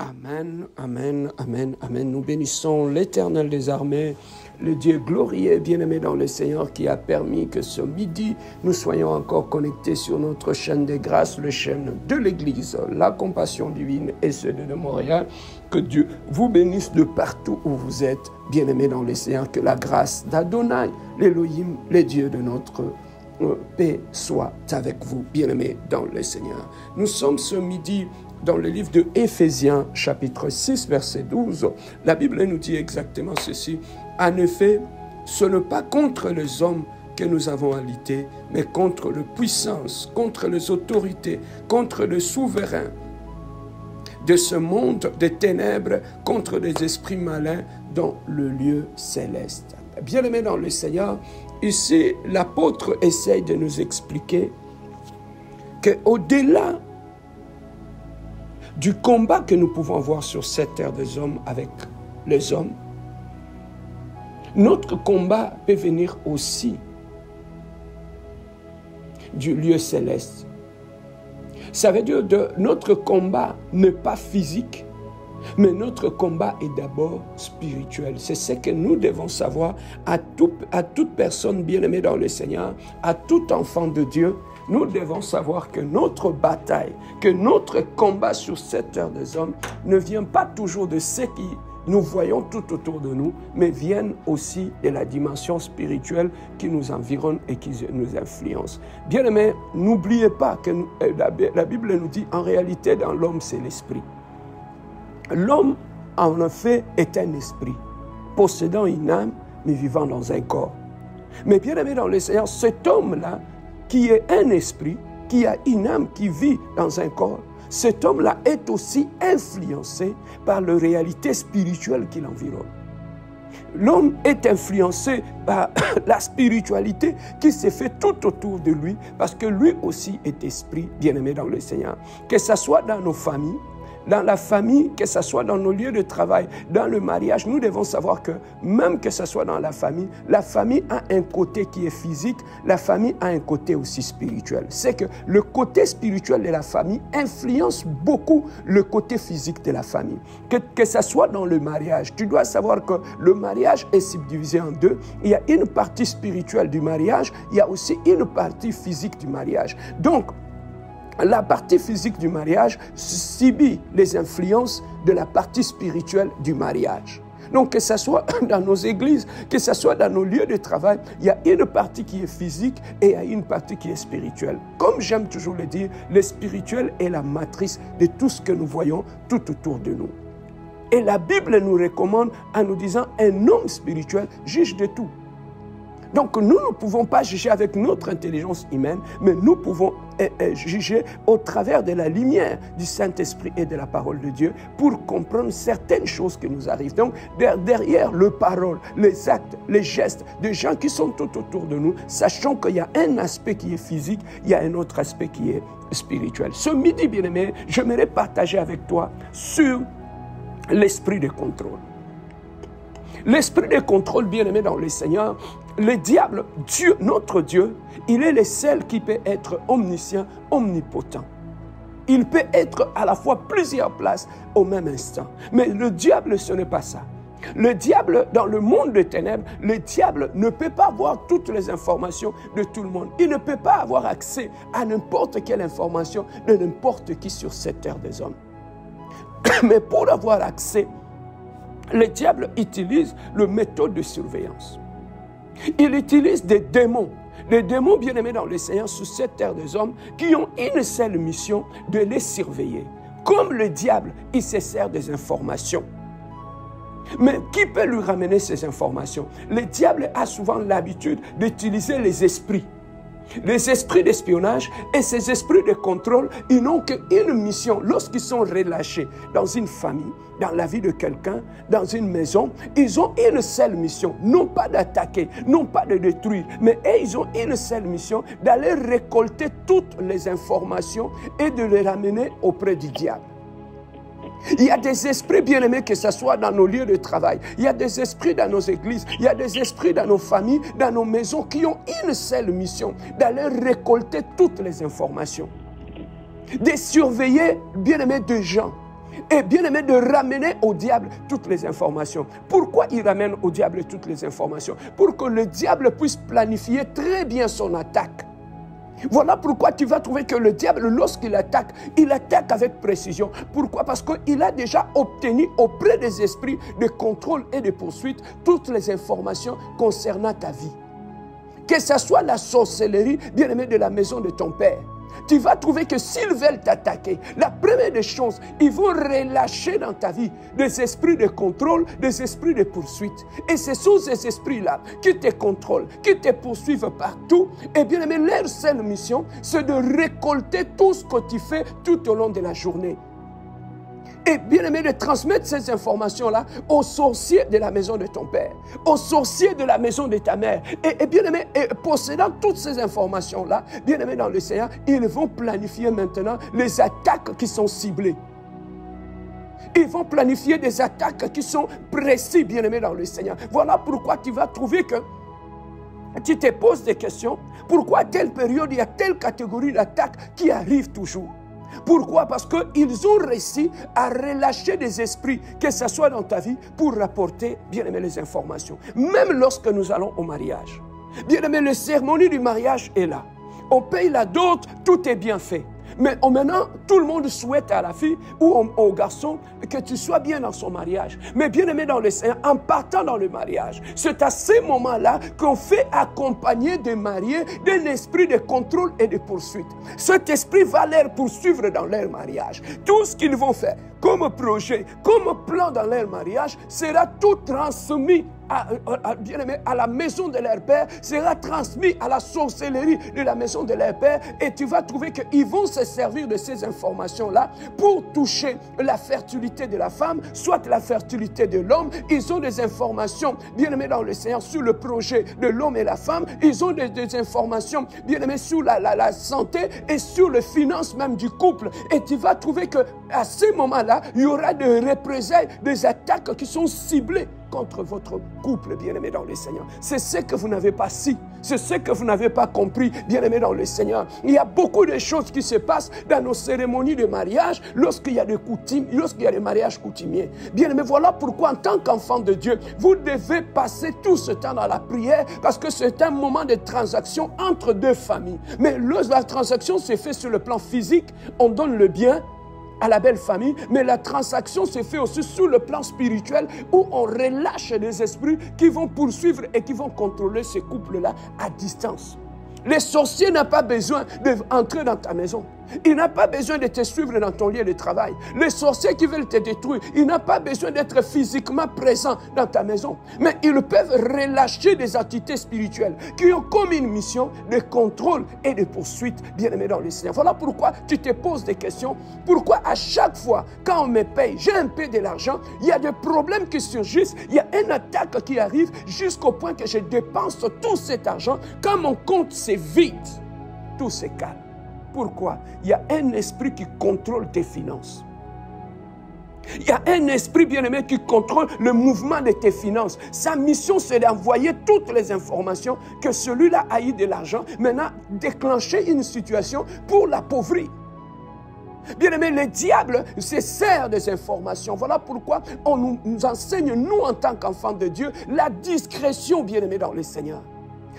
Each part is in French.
Amen, amen, amen, amen. Nous bénissons l'Éternel des armées, le Dieu glorieux, bien-aimé dans le Seigneur, qui a permis que ce midi, nous soyons encore connectés sur notre chaîne des grâces, la chaîne de l'Église, la compassion divine et ceux de Montréal. Que Dieu vous bénisse de partout où vous êtes, bien-aimé dans le Seigneur. Que la grâce d'Adonai, l'Élohim, les dieux de notre paix, soit avec vous, bien-aimé dans le Seigneur. Nous sommes ce midi dans le livre de Éphésiens, chapitre 6, verset 12, la Bible nous dit exactement ceci. En effet, ce n'est pas contre les hommes que nous avons à lutter, mais contre les puissances, contre les autorités, contre les souverains de ce monde des ténèbres, contre les esprits malins dans le lieu céleste. Bien-aimés dans le Seigneur, ici, l'apôtre essaye de nous expliquer qu'au-delà du combat que nous pouvons avoir sur cette terre des hommes avec les hommes, notre combat peut venir aussi du lieu céleste. Ça veut dire que notre combat n'est pas physique, mais notre combat est d'abord spirituel. C'est ce que nous devons savoir à toute personne bien-aimée dans le Seigneur, à tout enfant de Dieu. Nous devons savoir que notre bataille, que notre combat sur cette terre des hommes ne vient pas toujours de ce qui nous voyons tout autour de nous, mais viennent aussi de la dimension spirituelle qui nous environne et qui nous influence. Bien-aimés, n'oubliez pas que la Bible nous dit en réalité dans l'homme c'est l'esprit. L'homme en effet est un esprit, possédant une âme mais vivant dans un corps. Mais bien-aimés dans le Seigneur, cet homme-là qui est un esprit, qui a une âme qui vit dans un corps, cet homme-là est aussi influencé par les réalités spirituelles qui l'environnent. L'homme est influencé par la spiritualité qui se fait tout autour de lui parce que lui aussi est esprit bien-aimé dans le Seigneur. Que ce soit dans nos familles, dans la famille, que ce soit dans nos lieux de travail, dans le mariage, nous devons savoir que même que ce soit dans la famille a un côté qui est physique, la famille a un côté aussi spirituel. C'est que le côté spirituel de la famille influence beaucoup le côté physique de la famille. Que ce soit dans le mariage, tu dois savoir que le mariage est subdivisé en deux. Il y a une partie spirituelle du mariage, il y a aussi une partie physique du mariage. Donc, la partie physique du mariage subit les influences de la partie spirituelle du mariage. Donc, que ce soit dans nos églises, que ce soit dans nos lieux de travail, il y a une partie qui est physique et il y a une partie qui est spirituelle. Comme j'aime toujours le dire, le spirituel est la matrice de tout ce que nous voyons tout autour de nous. Et la Bible nous recommande en nous disant un homme spirituel juge de tout. Donc nous ne pouvons pas juger avec notre intelligence humaine, mais nous pouvons juger au travers de la lumière du Saint-Esprit et de la parole de Dieu pour comprendre certaines choses qui nous arrivent. Donc derrière les paroles, les actes, les gestes des gens qui sont tout autour de nous, sachant qu'il y a un aspect qui est physique, il y a un autre aspect qui est spirituel. Ce midi, bien-aimé, j'aimerais partager avec toi sur l'esprit de contrôle. L'esprit de contrôle, bien-aimé dans le Seigneur, le diable, Dieu, notre Dieu, il est le seul qui peut être omniscient, omnipotent. Il peut être à la fois plusieurs places au même instant. Mais le diable, ce n'est pas ça. Le diable, dans le monde des ténèbres, le diable ne peut pas avoir toutes les informations de tout le monde. Il ne peut pas avoir accès à n'importe quelle information de n'importe qui sur cette terre des hommes. Mais pour avoir accès, le diable utilise le méthode de surveillance. Il utilise des démons bien-aimés dans le Seigneur sur cette terre des hommes qui ont une seule mission de les surveiller. Comme le diable, il se sert des informations. Mais qui peut lui ramener ces informations? Le diable a souvent l'habitude d'utiliser les esprits. Les esprits d'espionnage et ces esprits de contrôle, ils n'ont qu'une mission. Lorsqu'ils sont relâchés dans une famille, dans la vie de quelqu'un, dans une maison, ils ont une seule mission. Non pas d'attaquer, non pas de détruire, mais ils ont une seule mission d'aller récolter toutes les informations et de les ramener auprès du diable. Il y a des esprits bien-aimés, que ce soit dans nos lieux de travail. Il y a des esprits dans nos églises. Il y a des esprits dans nos familles, dans nos maisons, qui ont une seule mission, d'aller récolter toutes les informations. De surveiller, bien-aimés, des gens. Et bien aimé, de ramener au diable toutes les informations. Pourquoi il ramène au diable toutes les informations? Pour que le diable puisse planifier très bien son attaque. Voilà pourquoi tu vas trouver que le diable, lorsqu'il attaque, il attaque avec précision. Pourquoi? Parce qu'il a déjà obtenu auprès des esprits de contrôle et de poursuite toutes les informations concernant ta vie. Que ce soit la sorcellerie, bien-aimé, de la maison de ton père. Tu vas trouver que s'ils veulent t'attaquer, la première des choses, ils vont relâcher dans ta vie des esprits de contrôle, des esprits de poursuite. Et ce sont ces esprits-là qui te contrôlent, qui te poursuivent partout. Et bien aimé, leur seule mission, c'est de récolter tout ce que tu fais tout au long de la journée. Et bien aimé, de transmettre ces informations-là aux sorciers de la maison de ton père, aux sorciers de la maison de ta mère. Et bien aimé, possédant toutes ces informations-là, bien aimé dans le Seigneur, ils vont planifier maintenant les attaques qui sont ciblées. Ils vont planifier des attaques qui sont précises, bien aimé dans le Seigneur. Voilà pourquoi tu vas trouver que tu te poses des questions. Pourquoi à telle période, il y a telle catégorie d'attaques qui arrive toujours? Pourquoi? Parce qu'ils ont réussi à relâcher des esprits, que ce soit dans ta vie, pour rapporter, bien aimé, les informations. Même lorsque nous allons au mariage. Bien aimé, la cérémonie du mariage est là. On paye la dot, tout est bien fait. Mais maintenant, tout le monde souhaite à la fille ou au garçon que tu sois bien dans son mariage. Mais bien aimé dans le Seigneur, en partant dans le mariage, c'est à ces moments-là qu'on fait accompagner des mariés d'un esprit de contrôle et de poursuite. Cet esprit va les poursuivre dans leur mariage. Tout ce qu'ils vont faire comme projet, comme plan dans leur mariage, sera tout transmis à la maison de leur père, sera transmis à la sorcellerie de la maison de leur père, et tu vas trouver qu'ils vont se servir de ces informations-là pour toucher la fertilité de la femme, soit la fertilité de l'homme. Ils ont des informations, bien aimés dans le Seigneur, sur le projet de l'homme et la femme. Ils ont des informations, bien aimés, sur la santé et sur les finances même du couple. Et tu vas trouver qu'à ces moments-là, il y aura des représailles, des attaques qui sont ciblées contre votre couple, bien-aimé dans le Seigneur. C'est ce que vous n'avez pas su. C'est ce que vous n'avez pas compris, bien-aimé dans le Seigneur. Il y a beaucoup de choses qui se passent dans nos cérémonies de mariage lorsqu'il y a des coutumes, lorsqu'il y a des mariages coutumiers. Bien-aimé, voilà pourquoi en tant qu'enfant de Dieu, vous devez passer tout ce temps dans la prière, parce que c'est un moment de transaction entre deux familles. Mais lorsque la transaction se fait sur le plan physique, on donne le bien à la belle famille, mais la transaction se fait aussi sur le plan spirituel, où on relâche des esprits qui vont poursuivre et qui vont contrôler ces couples-là à distance. Les sorciers n'ont pas besoin d'entrer dans ta maison. Il n'a pas besoin de te suivre dans ton lieu de travail. Les sorciers qui veulent te détruire, ils n'ont pas besoin d'être physiquement présents dans ta maison. Mais ils peuvent relâcher des entités spirituelles qui ont comme une mission de contrôle et de poursuite, bien aimé dans le Seigneur. Voilà pourquoi tu te poses des questions. Pourquoi à chaque fois, quand on me paye, j'ai un peu de l'argent, il y a des problèmes qui surgissent, il y a une attaque qui arrive jusqu'au point que je dépense tout cet argent. Quand mon compte se vide, tout se calme. Pourquoi? Il y a un esprit qui contrôle tes finances. Il y a un esprit bien-aimé qui contrôle le mouvement de tes finances. Sa mission, c'est d'envoyer toutes les informations que celui-là a eu de l'argent. Maintenant, déclencher une situation pour l'appauvrir. Bien-aimé, le diable se sert des informations. Voilà pourquoi on nous enseigne, nous en tant qu'enfants de Dieu, la discrétion, bien-aimé dans le Seigneur.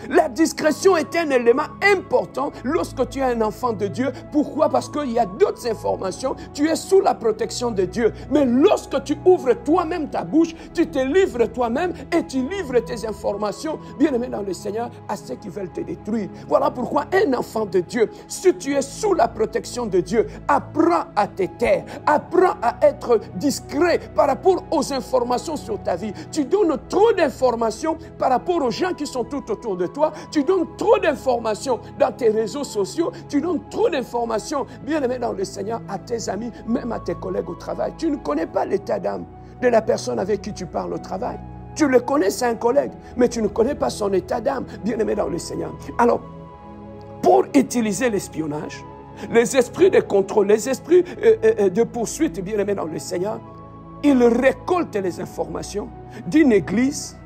La discrétion est un élément important lorsque tu es un enfant de Dieu. Pourquoi? Parce qu'il y a d'autres informations. Tu es sous la protection de Dieu. Mais lorsque tu ouvres toi-même ta bouche, tu te livres toi-même et tu livres tes informations, bien aimé dans le Seigneur, à ceux qui veulent te détruire. Voilà pourquoi un enfant de Dieu, si tu es sous la protection de Dieu, apprends à te taire, apprends à être discret par rapport aux informations sur ta vie. Tu donnes trop d'informations par rapport aux gens qui sont tout autour de toi, tu donnes trop d'informations dans tes réseaux sociaux, tu donnes trop d'informations, bien aimé dans le Seigneur, à tes amis, même à tes collègues au travail. Tu ne connais pas l'état d'âme de la personne avec qui tu parles au travail. Tu le connais, c'est un collègue, mais tu ne connais pas son état d'âme, bien aimé dans le Seigneur. Alors, pour utiliser l'espionnage, les esprits de contrôle, les esprits de poursuite, bien aimé dans le Seigneur, ils récoltent les informations d'une église,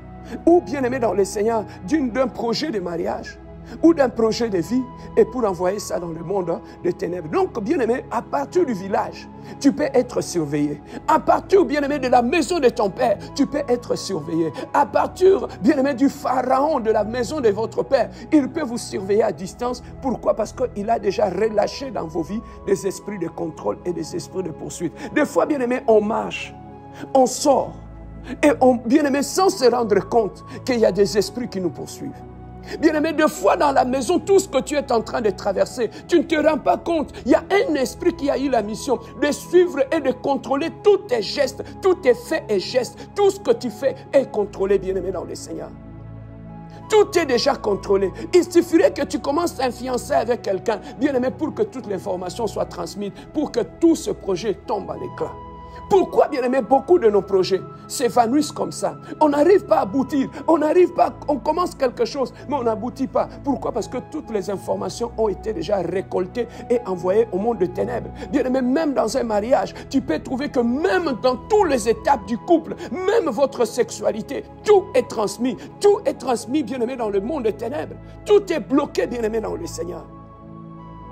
ou bien aimé dans le Seigneur, d'un projet de mariage. ou d'un projet de vie et pour envoyer ça dans le monde des ténèbres. Donc, bien-aimé, à partir du village, tu peux être surveillé. À partir, bien-aimé, de la maison de ton père, tu peux être surveillé. À partir, bien-aimé, du pharaon de la maison de votre père, il peut vous surveiller à distance. Pourquoi? Parce qu'il a déjà relâché dans vos vies des esprits de contrôle et des esprits de poursuite. Des fois, bien-aimé, on marche, on sort, et bien-aimé, sans se rendre compte qu'il y a des esprits qui nous poursuivent. Bien-aimé, des fois dans la maison, tout ce que tu es en train de traverser, tu ne te rends pas compte. Il y a un esprit qui a eu la mission de suivre et de contrôler tous tes gestes, tous tes faits et gestes. Tout ce que tu fais est contrôlé, bien-aimé, dans le Seigneur. Tout est déjà contrôlé. Il suffirait que tu commences à influencer avec quelqu'un, bien-aimé, pour que toute l'information soit transmise, pour que tout ce projet tombe en éclat. Pourquoi, bien-aimé, beaucoup de nos projets s'évanouissent comme ça? On n'arrive pas à aboutir, on commence quelque chose, mais on n'aboutit pas. Pourquoi? Parce que toutes les informations ont été déjà récoltées et envoyées au monde de ténèbres. Bien-aimé, même dans un mariage, tu peux trouver que même dans toutes les étapes du couple, même votre sexualité, tout est transmis, bien-aimé, dans le monde de ténèbres. Tout est bloqué, bien-aimé, dans le Seigneur.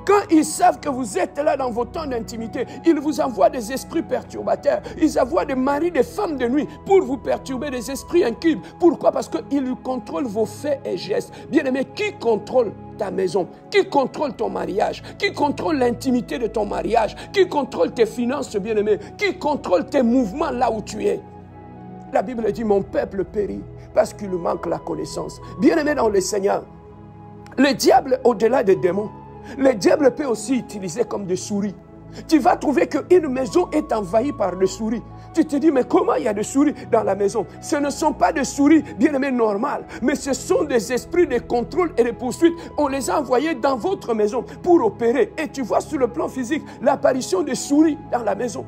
Quand ils savent que vous êtes là dans vos temps d'intimité, ils vous envoient des esprits perturbateurs. Ils envoient des maris, des femmes de nuit pour vous perturber, des esprits incubes. Pourquoi? Parce qu'ils contrôlent vos faits et gestes. Bien-aimé, qui contrôle ta maison? Qui contrôle ton mariage? Qui contrôle l'intimité de ton mariage? Qui contrôle tes finances, bien-aimé? Qui contrôle tes mouvements là où tu es? La Bible dit, mon peuple périt parce qu'il lui manque la connaissance. Bien-aimé dans le Seigneur, le diable, au-delà des démons, le diable peut aussi utiliser comme des souris. Tu vas trouver qu'une maison est envahie par des souris. Tu te dis, mais comment il y a des souris dans la maison? Ce ne sont pas des souris, bien-aimés, normales, mais ce sont des esprits de contrôle et de poursuite. On les a envoyés dans votre maison pour opérer. Et tu vois sur le plan physique l'apparition des souris dans la maison.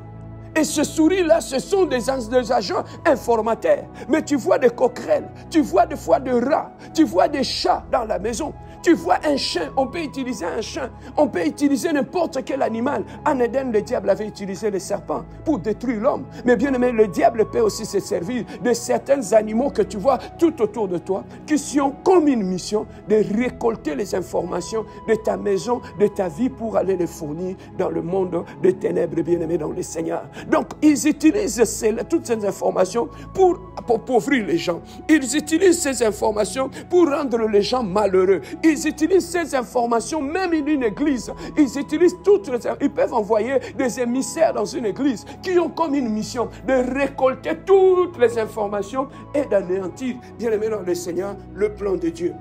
Et ces souris-là, ce sont des agents informateurs. Mais tu vois des coquerelles, tu vois des fois des rats, tu vois des chats dans la maison. Tu vois un chien, on peut utiliser un chien, on peut utiliser n'importe quel animal. En Éden, le diable avait utilisé les serpents pour détruire l'homme. Mais bien aimé, le diable peut aussi se servir de certains animaux que tu vois tout autour de toi, qui ont comme une mission de récolter les informations de ta maison, de ta vie, pour aller les fournir dans le monde des ténèbres, bien aimé dans le Seigneur. Donc, ils utilisent toutes ces informations pour appauvrir les gens. Ils utilisent ces informations pour rendre les gens malheureux. Ils utilisent ces informations, même in une église. Ils utilisent toutes les... Ils peuvent envoyer des émissaires dans une église qui ont comme une mission de récolter toutes les informations et d'anéantir, bien aimé dans le Seigneur, le plan de Dieu.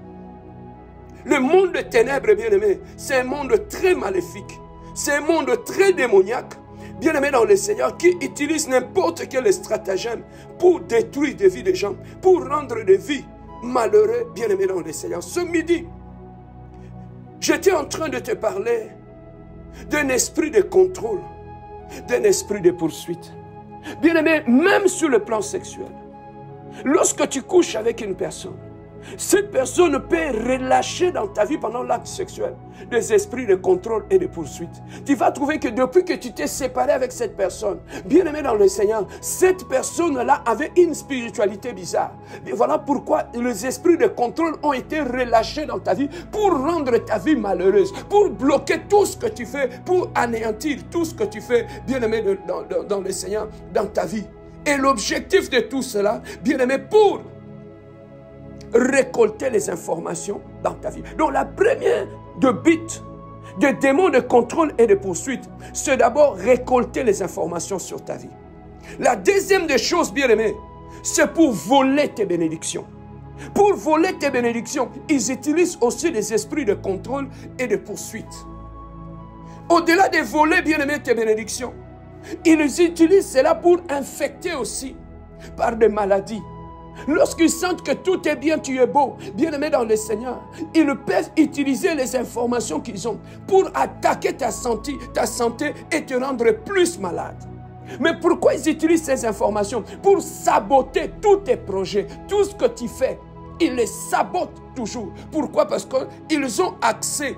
Le monde des ténèbres, bien aimé, c'est un monde très maléfique. C'est un monde très démoniaque, bien aimé dans le Seigneur, qui utilise n'importe quel stratagème pour détruire des vies des gens, pour rendre des vies malheureuses, bien aimé dans le Seigneur. Ce midi, j'étais en train de te parler d'un esprit de contrôle, d'un esprit de poursuite. Bien aimé, même sur le plan sexuel, lorsque tu couches avec une personne, cette personne peut relâcher dans ta vie pendant l'acte sexuel des esprits de contrôle et de poursuite. Tu vas trouver que depuis que tu t'es séparé avec cette personne, bien aimé dans le Seigneur, cette personne-là avait une spiritualité bizarre. Et voilà pourquoi les esprits de contrôle ont été relâchés dans ta vie pour rendre ta vie malheureuse, pour bloquer tout ce que tu fais, pour anéantir tout ce que tu fais, bien aimé dans le Seigneur, dans ta vie. Et l'objectif de tout cela, bien aimé, pour récolter les informations dans ta vie. Donc la première de but de démons de contrôle et de poursuite, c'est d'abord récolter les informations sur ta vie. La deuxième des choses, bien aimé, c'est pour voler tes bénédictions. Pour voler tes bénédictions, ils utilisent aussi des esprits de contrôle et de poursuite. Au-delà de voler, bien aimé, tes bénédictions, ils utilisent cela pour infecter aussi par des maladies. Lorsqu'ils sentent que tout est bien, tu es beau, bien aimé dans le Seigneur, ils peuvent utiliser les informations qu'ils ont pour attaquer ta santé et te rendre plus malade. Mais pourquoi ils utilisent ces informations? Pour saboter tous tes projets, tout ce que tu fais. Ils les sabotent toujours. Pourquoi? Parce qu'ils ont accès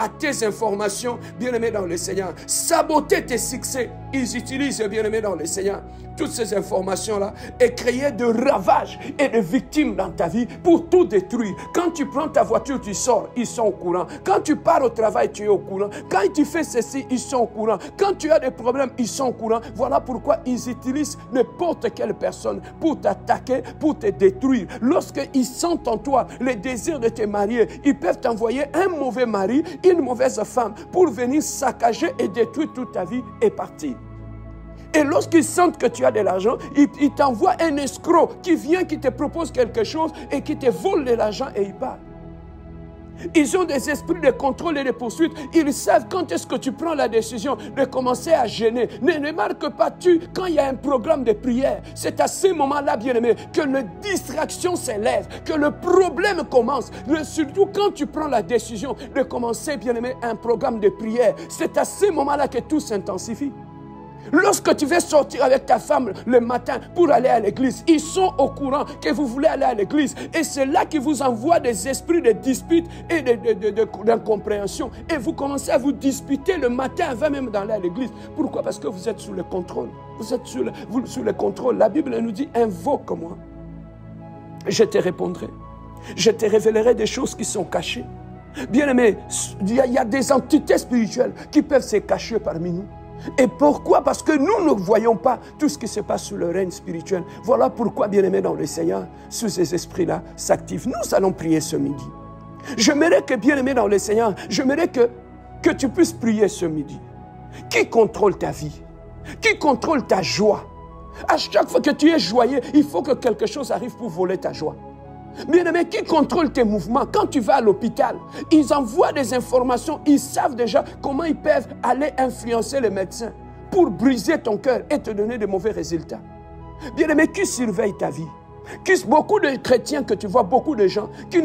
à tes informations, bien-aimé dans le Seigneur. Saboter tes succès. Ils utilisent, bien-aimé dans le Seigneur, toutes ces informations-là et créer de ravages et de victimes dans ta vie pour tout détruire. Quand tu prends ta voiture, tu sors, ils sont au courant. Quand tu pars au travail, tu es au courant. Quand tu fais ceci, ils sont au courant. Quand tu as des problèmes, ils sont au courant. Voilà pourquoi ils utilisent n'importe quelle personne pour t'attaquer, pour te détruire. Lorsqu'ils sentent en toi le désir de te marier, ils peuvent t'envoyer un mauvais mari, une mauvaise femme pour venir saccager et détruire toute ta vie et partir. Et lorsqu'ils sentent que tu as de l'argent, ils t'envoient un escroc qui vient, qui te propose quelque chose et qui te vole de l'argent et il part. Ils ont des esprits de contrôle et de poursuite. Ils savent quand est-ce que tu prends la décision de commencer à gêner. Ne remarques pas quand il y a un programme de prière. C'est à ce moment-là, bien-aimé, que la distraction s'élève, que le problème commence. Surtout quand tu prends la décision de commencer, bien-aimé, un programme de prière. C'est à ce moment-là que tout s'intensifie. Lorsque tu veux sortir avec ta femme le matin pour aller à l'église, ils sont au courant que vous voulez aller à l'église. Et c'est là qu'ils vous envoient des esprits de dispute et d'incompréhension. Et vous commencez à vous disputer le matin avant même d'aller à l'église. Pourquoi? Parce que vous êtes sous le contrôle. Vous êtes sous le contrôle. La Bible nous dit, invoque-moi. Je te répondrai. Je te révélerai des choses qui sont cachées. Bien-aimé, il y a des entités spirituelles qui peuvent se cacher parmi nous. Et pourquoi? Parce que nous ne voyons pas tout ce qui se passe sous le règne spirituel. Voilà pourquoi, bien-aimé dans le Seigneur, sous ces esprits-là s'activent. Nous allons prier ce midi. J'aimerais que, bien-aimé dans le Seigneur, j'aimerais que tu puisses prier ce midi. Qui contrôle ta vie? Qui contrôle ta joie? À chaque fois que tu es joyeux, il faut que quelque chose arrive pour voler ta joie. Bien-aimé, qui contrôle tes mouvements? Quand tu vas à l'hôpital, ils envoient des informations, ils savent déjà comment ils peuvent aller influencer les médecins pour briser ton cœur et te donner de mauvais résultats. Bien-aimé, qui surveille ta vie? Beaucoup de chrétiens que tu vois, beaucoup de gens qui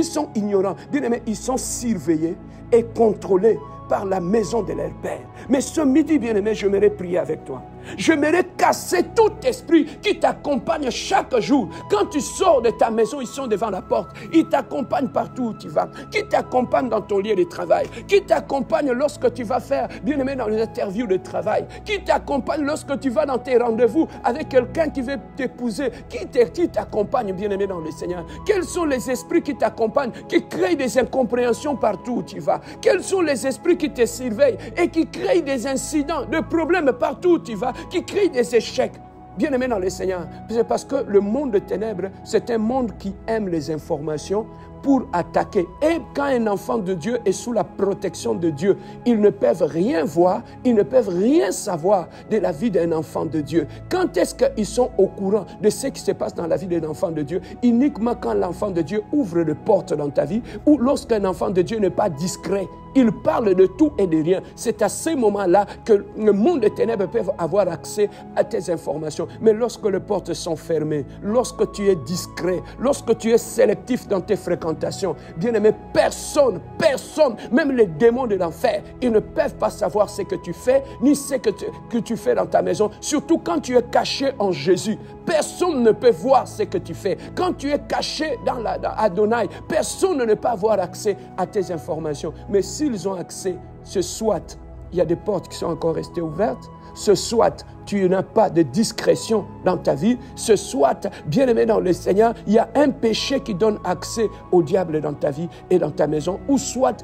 sont ignorants, bien-aimé, ils sont surveillés et contrôlés par la maison de leur Père. Mais ce midi, bien-aimé, j'aimerais prier avec toi. J'aimerais casser tout esprit qui t'accompagne chaque jour. Quand tu sors de ta maison, ils sont devant la porte. Ils t'accompagnent partout où tu vas. Qui t'accompagne dans ton lieu de travail. Qui t'accompagne lorsque tu vas faire, bien-aimé, dans les interviews de travail. Qui t'accompagne lorsque tu vas dans tes rendez-vous avec quelqu'un qui veut t'épouser. Qui t'accompagne, bien-aimé, dans le Seigneur. Quels sont les esprits qui t'accompagnent, qui créent des incompréhensions partout où tu vas. Quels sont les esprits qui te surveillent et qui créent des incidents, des problèmes partout où tu vas, qui créent des échecs. Bien-aimé dans le Seigneur, c'est parce que le monde de ténèbres, c'est un monde qui aime les informations pour attaquer. Et quand un enfant de Dieu est sous la protection de Dieu, ils ne peuvent rien voir, ils ne peuvent rien savoir de la vie d'un enfant de Dieu. Quand est-ce qu'ils sont au courant de ce qui se passe dans la vie d'un enfant de Dieu? Uniquement quand l'enfant de Dieu ouvre les portes dans ta vie ou lorsqu'un enfant de Dieu n'est pas discret. Il parle de tout et de rien. C'est à ce moment-là que le monde des ténèbres peut avoir accès à tes informations. Mais lorsque les portes sont fermées, lorsque tu es discret, lorsque tu es sélectif dans tes fréquentations, bien-aimé, personne, même les démons de l'enfer, ils ne peuvent pas savoir ce que tu fais, ni ce que tu fais dans ta maison. Surtout quand tu es caché en Jésus. Personne ne peut voir ce que tu fais. Quand tu es caché dans Adonai, personne ne peut avoir accès à tes informations. Mais s'ils ont accès, ce soit il y a des portes qui sont encore restées ouvertes, ce soit tu n'as pas de discrétion dans ta vie, ce soit, bien-aimé dans le Seigneur, il y a un péché qui donne accès au diable dans ta vie et dans ta maison, ou soit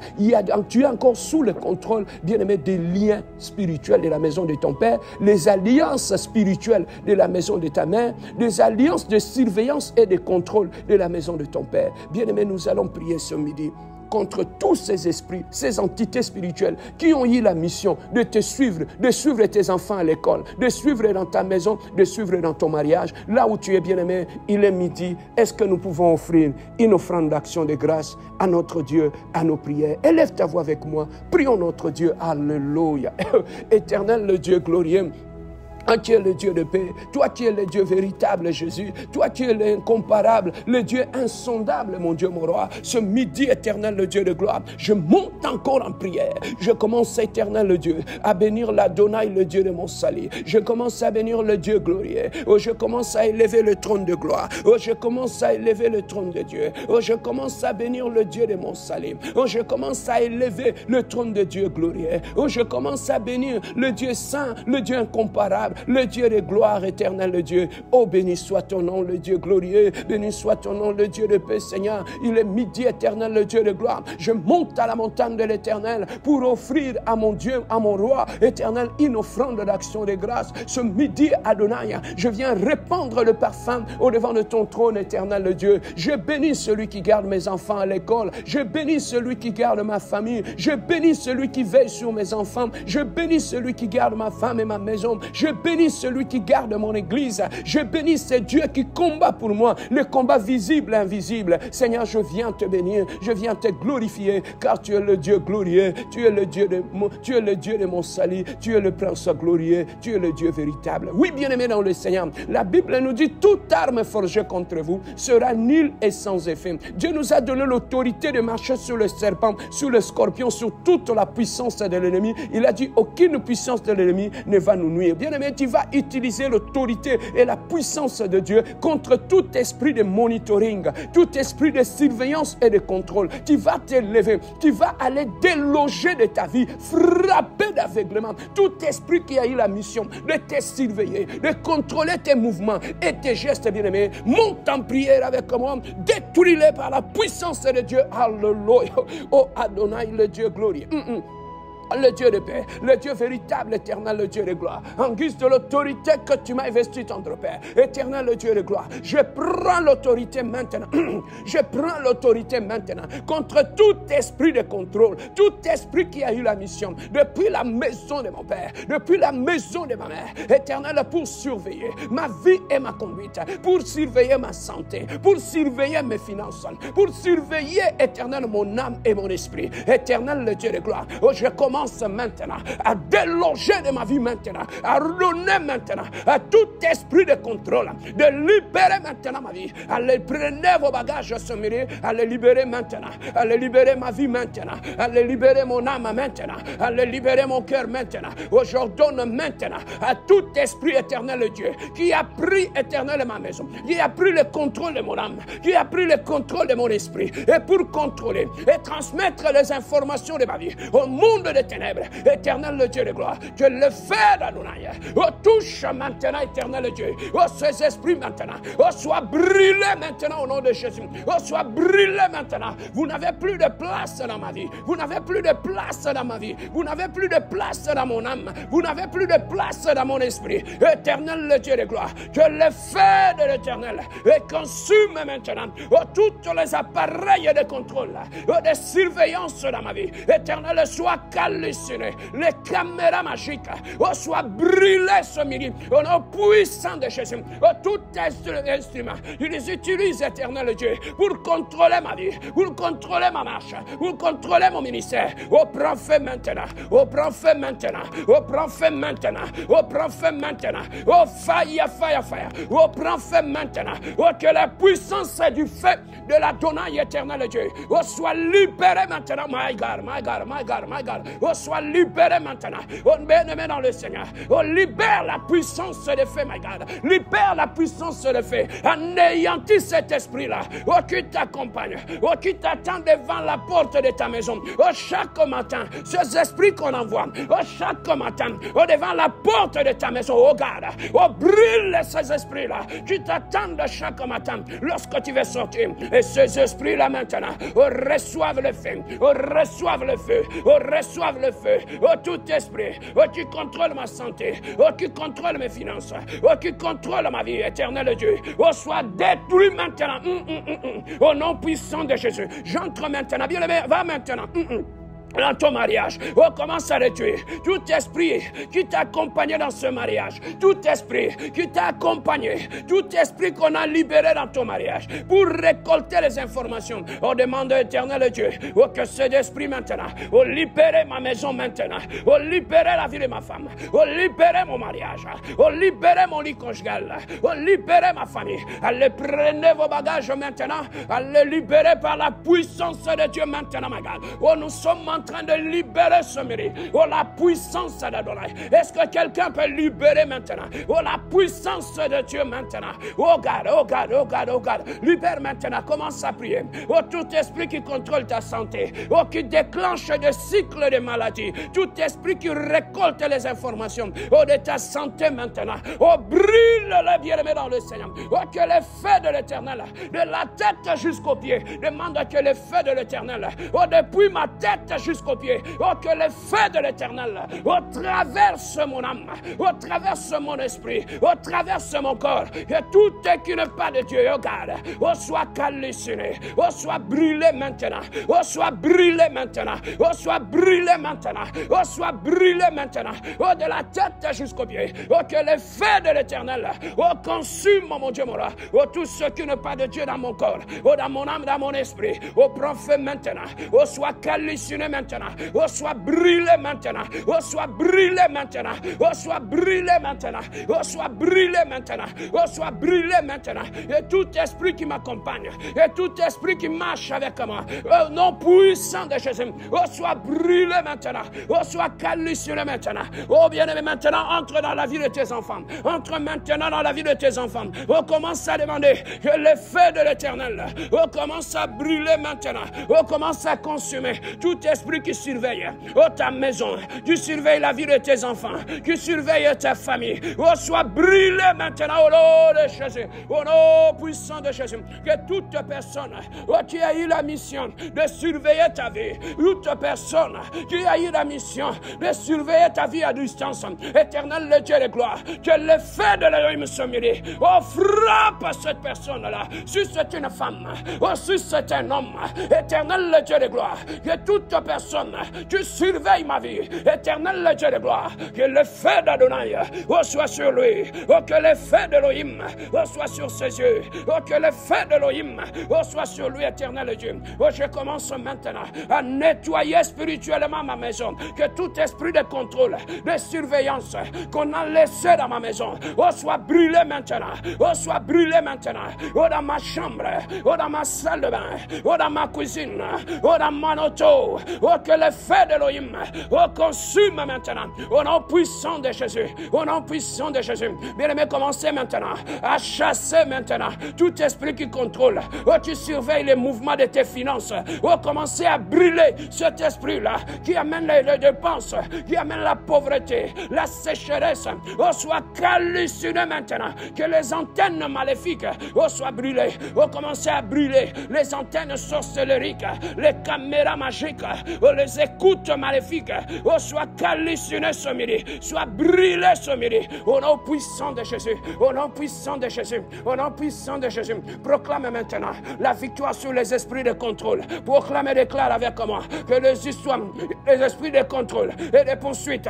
tu es encore sous le contrôle, bien-aimé, des liens spirituels de la maison de ton Père, les alliances spirituelles de la maison de ta mère, les alliances de surveillance et de contrôle de la maison de ton Père. Bien-aimé, nous allons prier ce midi contre tous ces esprits, ces entités spirituelles qui ont eu la mission de te suivre, de suivre tes enfants à l'école, de suivre dans ta maison, de suivre dans ton mariage. Là où tu es bien-aimé, il est midi. Est-ce que nous pouvons offrir une offrande d'action de grâce à notre Dieu, à nos prières? Élève ta voix avec moi. Prions notre Dieu. Alléluia. Éternel le Dieu glorieux, Tu es le Dieu de paix. Toi qui es le Dieu véritable, Jésus. Toi qui es l'incomparable, le Dieu insondable, mon Dieu, mon roi. Ce midi éternel, le Dieu de gloire, je monte encore en prière. Je commence, éternel, le Dieu, à bénir l'Adonai, le Dieu de mon salut. Je commence à bénir le Dieu glorieux. Oh, je commence à élever le trône de gloire. Oh, je commence à élever le trône de Dieu. Oh, je commence à bénir le Dieu de mon salut. Oh, je commence à élever le trône de Dieu glorieux. Oh, je commence à bénir le Dieu saint, le Dieu incomparable, le Dieu de gloire éternelle, le Dieu. Oh, béni soit ton nom, le Dieu glorieux. Béni soit ton nom, le Dieu de paix, Seigneur. Il est midi éternel, le Dieu de gloire. Je monte à la montagne de l'éternel pour offrir à mon Dieu, à mon roi éternel, une offrande d'action de grâce. Ce midi, Adonai, je viens répandre le parfum au devant de ton trône éternel, le Dieu. Je bénis celui qui garde mes enfants à l'école. Je bénis celui qui garde ma famille. Je bénis celui qui veille sur mes enfants. Je bénis celui qui garde ma femme et ma maison. Je bénis celui qui garde mon église. Je bénis ce Dieu qui combat pour moi, le combat visible et invisible. Seigneur, je viens te bénir, je viens te glorifier, car tu es le Dieu glorieux, tu es le Dieu de mon salut, tu es le prince glorieux, tu es le Dieu véritable. Oui, bien-aimé dans le Seigneur, la Bible nous dit, toute arme forgée contre vous sera nulle et sans effet. Dieu nous a donné l'autorité de marcher sur le serpent, sur le scorpion, sur toute la puissance de l'ennemi. Il a dit, aucune puissance de l'ennemi ne va nous nuire. Bien-aimé, tu vas utiliser l'autorité et la puissance de Dieu contre tout esprit de monitoring, tout esprit de surveillance et de contrôle. Tu vas t'élever, tu vas aller déloger de ta vie, frapper d'aveuglement tout esprit qui a eu la mission de te surveiller, de contrôler tes mouvements et tes gestes, bien-aimés. Monte en prière avec moi, détruis-les par la puissance de Dieu. Alléluia. Oh Adonai, le Dieu glorieux. Le Dieu de paix, le Dieu véritable, éternel, le Dieu de gloire. En guise de l'autorité que tu m'as investi, tendre Père, éternel, le Dieu de gloire. Je prends l'autorité maintenant. Je prends l'autorité maintenant contre tout esprit de contrôle, tout esprit qui a eu la mission depuis la maison de mon Père, depuis la maison de ma mère, éternel, pour surveiller ma vie et ma conduite, pour surveiller ma santé, pour surveiller mes finances, pour surveiller, éternel, mon âme et mon esprit. Éternel, le Dieu de gloire. Oh, je commence maintenant à déloger de ma vie maintenant, à redonner maintenant à tout esprit de contrôle, de libérer maintenant ma vie, à les prenez vos bagages ce midi, à les libérer maintenant, à les libérer ma vie maintenant, à les libérer mon âme maintenant, à les libérer mon cœur maintenant. J'ordonne maintenant à tout esprit éternel Dieu qui a pris éternel ma maison, qui a pris le contrôle de mon âme, qui a pris le contrôle de mon esprit, et pour contrôler et transmettre les informations de ma vie au monde de ténèbres, éternel le Dieu de gloire, que le feu d'Adonai, touche maintenant, éternel Dieu, ces esprits maintenant, soit brûlé maintenant au nom de Jésus, soit brûlé maintenant. Vous n'avez plus de place dans ma vie, vous n'avez plus de place dans ma vie, vous n'avez plus de place dans mon âme, vous n'avez plus de place dans mon esprit, éternel le Dieu de gloire, que le feu de l'éternel consume maintenant tous les appareils de contrôle, de surveillance dans ma vie, éternel, soit halluciné, les caméras magiques soient brûlées ce midi au nom puissant de Jésus. Tout instrument, ils les utilisent, éternel Dieu, pour contrôler ma vie, pour contrôler ma marche, pour contrôler mon ministère. Prends feu maintenant, prends feu maintenant, prends feu maintenant, prends feu maintenant, fire, fire, fire, prends feu maintenant, que la puissance du feu de l'Adonai éternel Dieu soit libérée maintenant. My God, my God, my God, my God. Soit libéré maintenant. On bénit dans le Seigneur. On libère la puissance de feu, my God. Libère la puissance de feu. Anéantis cet esprit-là. Qui t'accompagne. Qui t'attend devant la porte de ta maison. Chaque matin, ces esprits qu'on envoie. Chaque matin, devant la porte de ta maison. Oh God. Brûle ces esprits-là. Qui t'attendent chaque matin lorsque tu veux sortir. Et ces esprits-là maintenant, reçoivent le feu. Reçoivent le feu. Reçoivent le feu, tout esprit, qui contrôle ma santé, qui contrôle mes finances, qui contrôle ma vie, éternel Dieu, soit détruit maintenant, au nom puissant de Jésus. J'entre maintenant, bien aimé, va maintenant. dans ton mariage. Oh, commence à détruire tout esprit qui t'a accompagné dans ce mariage, tout esprit qui t'a accompagné, tout esprit qu'on a libéré dans ton mariage pour récolter les informations. Oh, demande éternel Dieu, oh, que cet esprit maintenant, oh, libérer ma maison maintenant, oh, libérer la vie de ma femme, oh, libérer mon mariage, oh, libérer mon lit conjugal, oh, libérer ma famille. Allez, prenez vos bagages maintenant, allez libérer par la puissance de Dieu maintenant, ma God. Oh, nous sommes en train de libérer ce mérite. Oh, la puissance d'Adonai. Est-ce que quelqu'un peut libérer maintenant? Oh, la puissance de Dieu maintenant. Oh, God, oh, God, oh, God, oh, God. Libère maintenant. Commence à prier. Oh, tout esprit qui contrôle ta santé. Oh, qui déclenche des cycles de maladies. Tout esprit qui récolte les informations. Oh, de ta santé maintenant. Oh, brûle le bien-aimé dans le Seigneur. Oh, que les feux de l'Éternel, de la tête jusqu'aux pieds, demande que les feux de l'Éternel, oh, depuis ma tête jusqu'aux pieds, oh, que les feux de l'Éternel, oh, traverse mon âme, oh, traverse mon esprit, oh, traverse mon corps, que tout ce qui n'est pas de Dieu, oh, God, oh, soit calciné, oh, soit brûlé maintenant, oh, soit brûlé maintenant, oh, soit brûlé maintenant, oh, soit brûlé maintenant, oh, de la tête jusqu'aux pieds, oh, que les feux de l'Éternel, oh, consument, mon Dieu, mon roi, oh, tout ce qui n'est pas de Dieu dans mon corps, oh, dans mon âme, dans mon esprit, oh, prends feu maintenant, oh, soit calciné maintenant, oh, soit brûlé maintenant, oh, soit brûlé maintenant, oh, soit brûlé maintenant, oh, soit brûlé maintenant, oh, soit brûlé maintenant, et tout esprit qui m'accompagne, et tout esprit qui marche avec moi, oh, nom puissant de Jésus, oh, soit brûlé maintenant, oh, soit calciné maintenant, oh, bien-aimé, maintenant, entre dans la vie de tes enfants, entre maintenant dans la vie de tes enfants, oh, commence à demander que le feu de l'Éternel, oh, commence à brûler maintenant, oh, commence à consumer tout esprit qui surveille, oh, ta maison, qui surveille la vie de tes enfants, qui surveille ta famille, oh, soit brûlé maintenant au nom de Jésus, au nom puissant de Jésus, que toute personne, oh, qui a eu la mission de surveiller ta vie, toute personne qui a eu la mission de surveiller ta vie à distance, éternel le Dieu de gloire, que le feu de l'Élohim se mêle, oh, frappe cette personne-là, si c'est une femme, oh, si c'est un homme, éternel le Dieu de gloire, que toute personne qui surveille ma vie, éternel le Dieu de gloire, que le feu d'Adonai, oh, soit sur lui, oh, que le feu d'Elohim, oh, soit sur ses yeux, oh, que le feu d'Elohim, oh, soit sur lui, éternel Dieu. Oh, je commence maintenant à nettoyer spirituellement ma maison, que tout esprit de contrôle, de surveillance qu'on a laissé dans ma maison, oh, soit brûlé maintenant, oh, soit brûlé maintenant, oh, dans ma chambre, oh, dans ma salle de bain, oh, dans ma cuisine, oh, dans mon auto, oh, que le feu d'Elohim, oh, consume maintenant, au nom puissant de Jésus, au nom puissant de Jésus. Bien-aimé, commencez maintenant à chasser maintenant tout esprit qui contrôle, oh, qui surveille les mouvements de tes finances, oh, commencez à brûler cet esprit-là qui amène les dépenses, qui amène la pauvreté, la sécheresse, oh, soit calciné maintenant, que les antennes maléfiques, oh, soient brûlées, oh, commencez à brûler les antennes sorcelleriques, les caméras magiques, oh, les écoutes maléfiques, oh, soit calciné ce midi, soit brûlé ce midi, au nom puissant de Jésus, au nom puissant de Jésus, au nom puissant de Jésus. Proclame maintenant la victoire sur les esprits de contrôle. Proclame et déclare avec moi que les esprits de contrôle et de poursuite,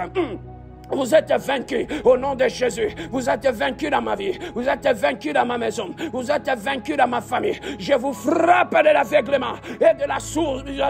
vous êtes vaincus au nom de Jésus. Vous êtes vaincus dans ma vie. Vous êtes vaincus dans ma maison. Vous êtes vaincus dans ma famille. Je vous frappe de l'aveuglement et de la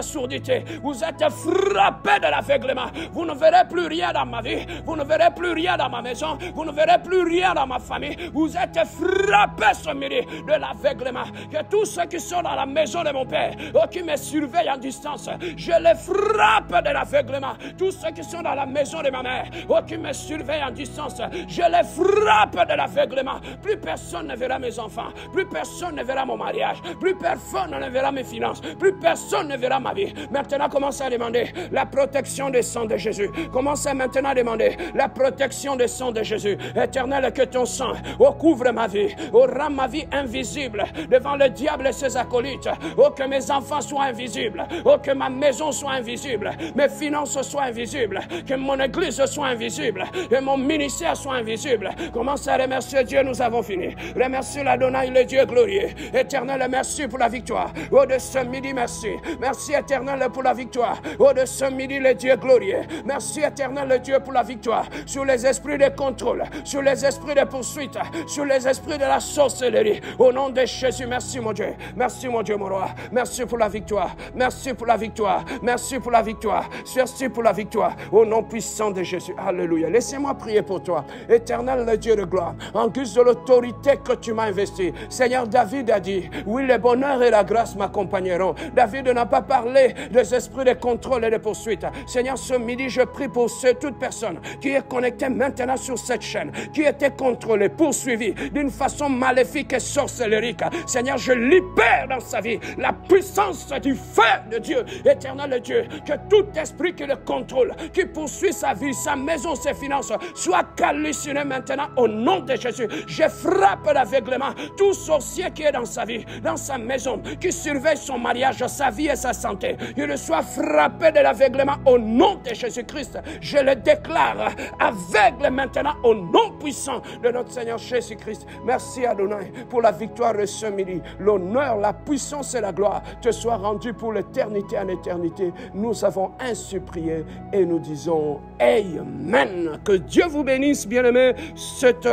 sourdité. Vous êtes frappés de l'aveuglement. Vous ne verrez plus rien dans ma vie. Vous ne verrez plus rien dans ma maison. Vous ne verrez plus rien dans ma famille. Vous êtes frappés ce midi de l'aveuglement. Que tous ceux qui sont dans la maison de mon Père, qui me surveillent en distance, je les frappe de l'aveuglement. Tous ceux qui sont dans la maison de ma mère, qui me surveillent en distance, je les frappe de l'aveuglement. Plus personne ne verra mes enfants, plus personne ne verra mon mariage, plus personne ne verra mes finances, plus personne ne verra ma vie. Maintenant, commencez à demander la protection du sang de Jésus. Commencez maintenant à demander la protection du sang de Jésus. Éternel, que ton sang couvre ma vie, rend ma vie invisible devant le diable et ses acolytes. Que mes enfants soient invisibles, que ma maison soit invisible, mes finances soient invisibles, que mon église soit invisible, invisible et mon ministère soit invisible. Commence à remercier Dieu, nous avons fini. Remercie l'Adonai, le Dieu glorieux. Éternel, merci pour la victoire. Oh, de ce midi, merci. Merci, Éternel, pour la victoire. Oh, de ce midi, le Dieu glorieux. Merci, Éternel, le Dieu, pour la victoire. Sur les esprits de contrôle, sur les esprits de poursuite, sur les esprits de la sorcellerie. Au nom de Jésus, merci, mon Dieu. Merci, mon Dieu, mon roi. Merci pour la victoire. Merci pour la victoire. Merci pour la victoire. Merci pour la victoire. Au nom puissant de Jésus. Alléluia. Laissez-moi prier pour toi. Éternel, le Dieu de gloire, en guise de l'autorité que tu m'as investie. Seigneur, David a dit, oui, le bonheur et la grâce m'accompagneront. David n'a pas parlé des esprits de contrôle et de poursuite. Seigneur, ce midi, je prie pour toute personne qui est connectée maintenant sur cette chaîne, qui était contrôlée, poursuivie d'une façon maléfique et sorcellerique. Seigneur, je libère dans sa vie la puissance du feu de Dieu, éternel Dieu, que tout esprit qui le contrôle, qui poursuit sa vie, sa maison, ses finances, soit calciné maintenant au nom de Jésus. Je frappe l'aveuglement, tout sorcier qui est dans sa vie, dans sa maison, qui surveille son mariage, sa vie et sa santé, il soit frappé de l'aveuglement au nom de Jésus-Christ. Je le déclare aveugle maintenant au nom puissant de notre Seigneur Jésus-Christ. Merci Adonai pour la victoire de ce midi. L'honneur, la puissance et la gloire te soient rendus pour l'éternité en éternité. Nous avons ainsi prié et nous disons Amen. Que Dieu vous bénisse, bien-aimés. Cette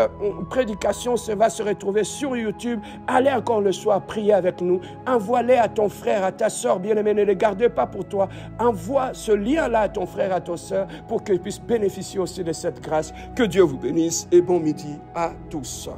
prédication va se retrouver sur YouTube. Allez encore le soir prier avec nous. Envoie-les à ton frère, à ta soeur, bien-aimé. Ne les gardez pas pour toi. Envoie ce lien-là à ton frère, à ta soeur, pour qu'ils puissent bénéficier aussi de cette grâce. Que Dieu vous bénisse et bon midi à tous.